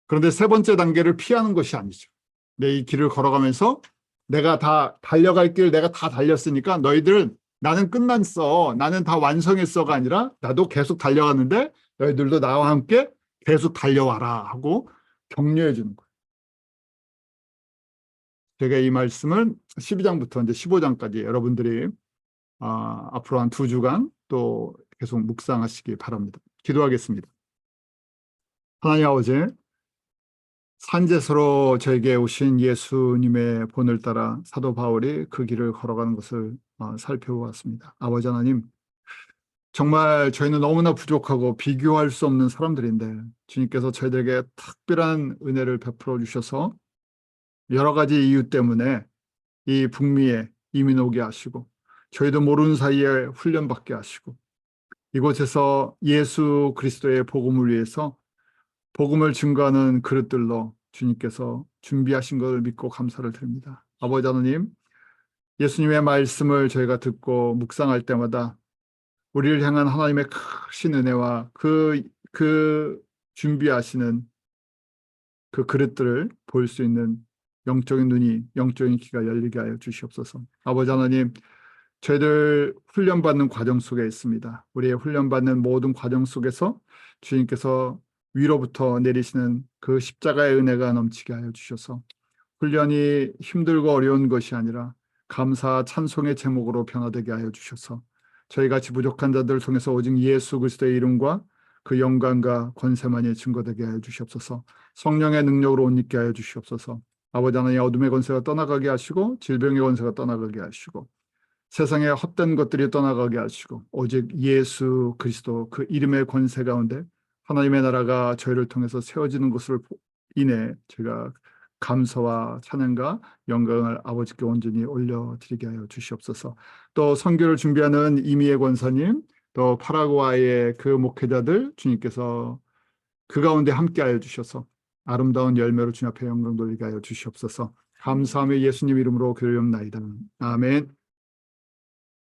Speaker 1: 그런데 세 번째 단계를 피하는 것이 아니죠. 내 이 길을 걸어가면서 내가 다 달려갈 길 내가 다 달렸으니까 너희들 나는 끝났어. 나는 다 완성했어가 아니라 나도 계속 달려가는데 너희들도 나와 함께 계속 달려와라 하고 격려해 주는 거예요. 제가 이 말씀을 12장부터 이제 15장까지 여러분들이 앞으로 한 2주간 또 계속 묵상하시기 바랍니다. 기도하겠습니다. 하나님 아버지, 산제서로 저에게 오신 예수님의 본을 따라 사도 바울이 그 길을 걸어가는 것을 살펴보았습니다. 아버지 하나님, 정말 저희는 너무나 부족하고 비교할 수 없는 사람들인데 주님께서 저희들에게 특별한 은혜를 베풀어 주셔서 여러 가지 이유 때문에 이 북미에 이민 오게 하시고 저희도 모르는 사이에 훈련받게 하시고 이곳에서 예수 그리스도의 복음을 위해서 복음을 증거하는 그릇들로 주님께서 준비하신 것을 믿고 감사를 드립니다. 아버지 하나님, 예수님의 말씀을 저희가 듣고 묵상할 때마다 우리를 향한 하나님의 크신 은혜와 그 준비하시는 그 그릇들을 볼 수 있는 영적인 눈이, 영적인 귀가 열리게 하여 주시옵소서. 아버지 하나님, 저희들 훈련받는 과정 속에 있습니다. 우리의 훈련받는 모든 과정 속에서 주님께서 위로부터 내리시는 그 십자가의 은혜가 넘치게 하여 주셔서 훈련이 힘들고 어려운 것이 아니라 감사 찬송의 제목으로 변화되게 하여 주셔서 저희같이 부족한 자들을 통해서 오직 예수 그리스도의 이름과 그 영광과 권세만이 증거되게 하여 주시옵소서. 성령의 능력으로 옷 입게 하여 주시옵소서. 아버지 하나님, 어둠의 권세가 떠나가게 하시고 질병의 권세가 떠나가게 하시고 세상의 헛된 것들이 떠나가게 하시고 오직 예수 그리스도 그 이름의 권세 가운데 하나님의 나라가 저희를 통해서 세워지는 것을 인해 제가 감사와 찬양과 영광을 아버지께 온전히 올려드리게 하여 주시옵소서. 또 선교를 준비하는 이미혜 권사님, 또 파라과이의 그 목회자들 주님께서 그 가운데 함께하여 주셔서 아름다운 열매로 주님 앞에 영광 돌리게 하여 주시옵소서. 감사하며 예수님 이름으로 기도하옵나이다. 아멘.